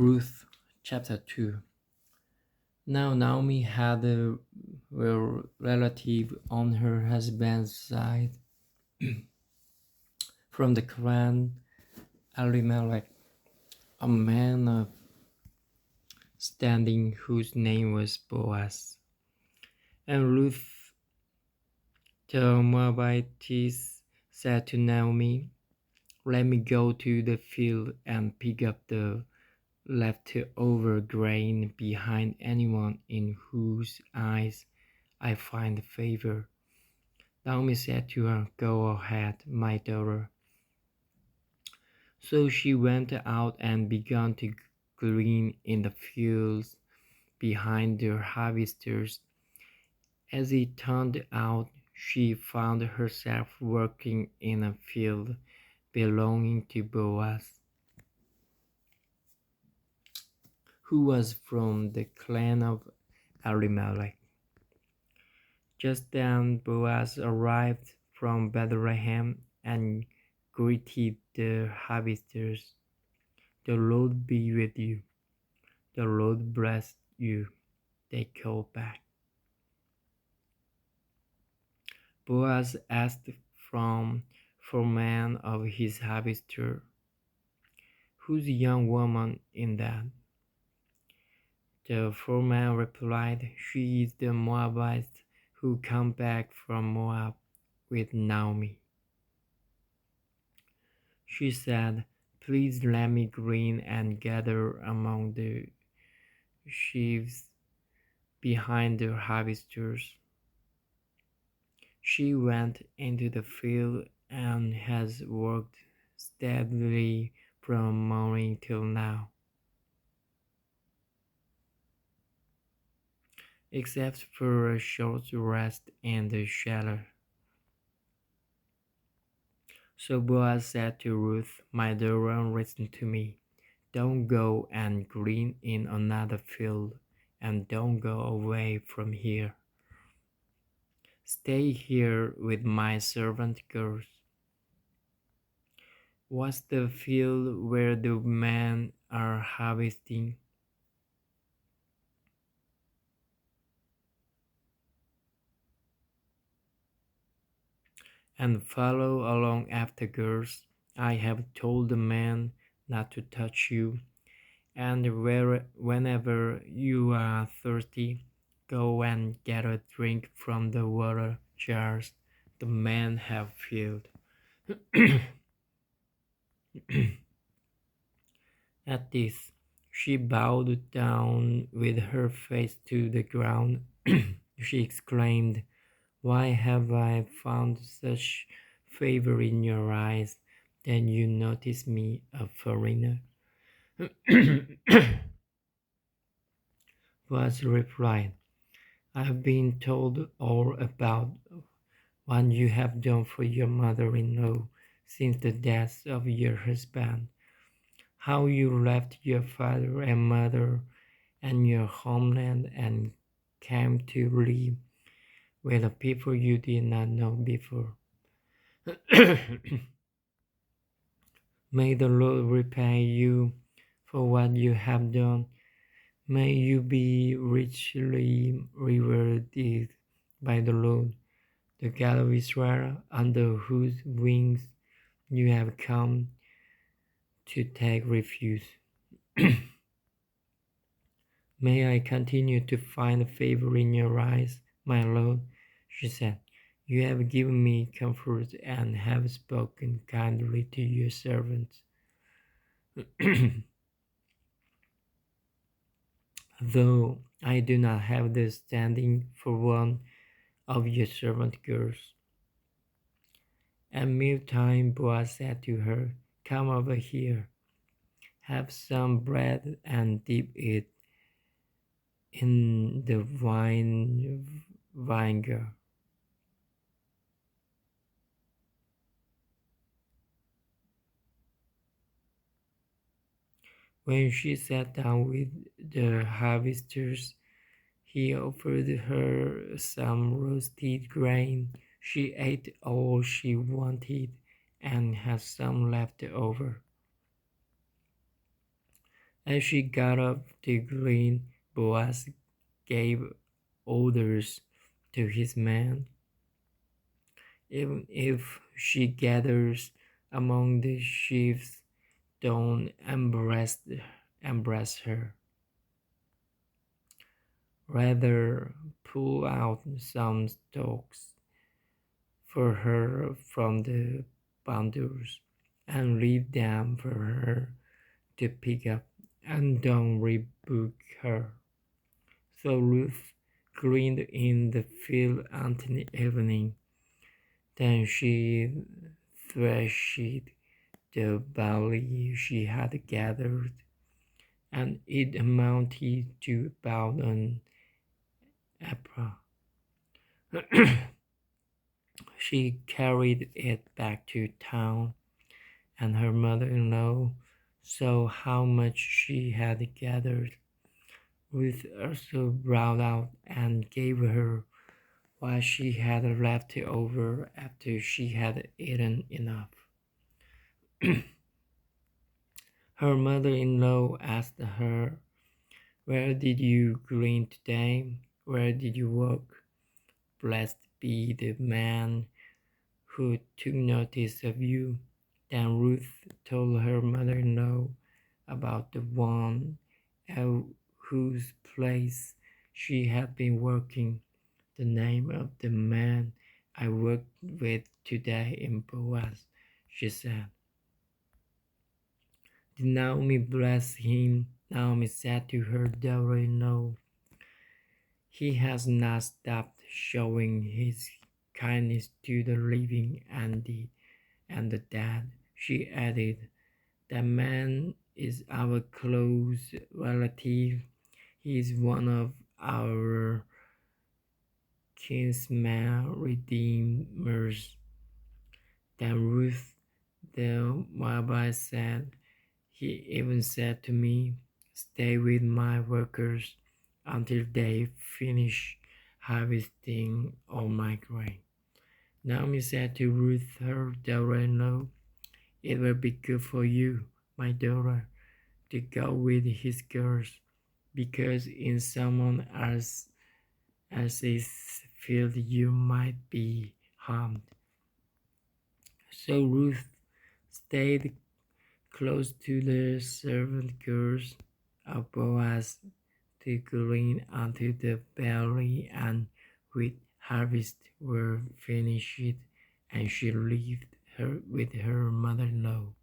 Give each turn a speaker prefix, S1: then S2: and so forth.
S1: Ruth chapter 2. Now Naomi had a relative on her husband's side from the clan Elimelech, a man of standing whose name was Boaz. And Ruth the Moabitess said to Naomi, "Let me go to the field and pick up the leftover grain behind anyone in whose eyes I find favor." Naomi said to her, "Go ahead, my daughter." So she went out and began to glean in the fields behind the harvesters. As it turned out, she found herself working in a field belonging to Boaz, who was from the clan of Elimelech. Just then Boaz arrived from Bethlehem and greeted the harvesters. "The Lord be with you." "The Lord bless you," they called back. Boaz asked from foreman of his harvester, "Who's the young woman in that?" The foreman replied, "She is the Moabite who come back from Moab with Naomi." She said, "Please let me glean and gather among the sheaves behind the harvesters." She went into the field and has worked steadily from morning till now, except for a short rest in the shelter. So Boaz said to Ruth, "My daughter, listen to me. Don't go and glean in another field, and don't go away from here. Stay here with my servant girls. What's the field where the men are harvesting?" "And follow along after, girls. I have told the men not to touch you, and whenever you are thirsty, go and get a drink from the water jars the men have filled." At this, she bowed down with her face to the ground. She exclaimed, "Why have I found such favor in your eyes that you notice me, a foreigner?" Was replied, "I have been told all about what you have done for your mother-in-law since the death of your husband, how you left your father and mother and your homeland and came to live with a people you did not know before. May the Lord repay you for what you have done. May you be richly rewarded by the Lord, the God of Israel, under whose wings you have come to take refuge. May I continue to find favor in your eyes, my Lord," she said. "You have given me comfort and have spoken kindly to your servant. Though I do not have the standing for one of your servant girls." At mealtime Boaz said to her, "Come over here, have some bread and dip it in the vinegar." When she sat down with the harvesters, he offered her some roasted grain. She ate all she wanted and had some left over. As she got up to glean, Boaz gave orders to his men. Even if she gathers among the sheaves, don't embrace her. Rather, pull out some stalks for her from the bundles and leave them for her to pick up, and don't rebuke her. So Ruth gleaned in the field until evening. Then she threshed the barley she had gathered, and it amounted to about an ephah. She carried it back to town, and her mother-in-law saw how much she had gathered. Ruth also brought out and gave her what she had left over after she had eaten enough. Her mother-in-law asked her, "Where did you glean today? Where did you work? Blessed be the man who took notice of you." Then Ruth told her mother-in-law about the one at whose place she had been working. "The name of the man I worked with today in Boaz," she said. Did Naomi bless him? Naomi said to her daughter-in-law, "He has not stopped showing his kindness to the living and the dead." She added, "That man is our close relative. He is one of our kinsman redeemers." Then Ruth the Moabite said, "He even said to me, 'Stay with my workers until they finish harvesting all my grain.'" Naomi said to Ruth, her daughter-in-law, "It will be good for you, my daughter, to go with his girls, because in someone else's field you might be harmed." So Ruth stayed close to the servant girls of Boaz to glean until the barley and wheat harvest were finished, and she lived with her mother-in-law.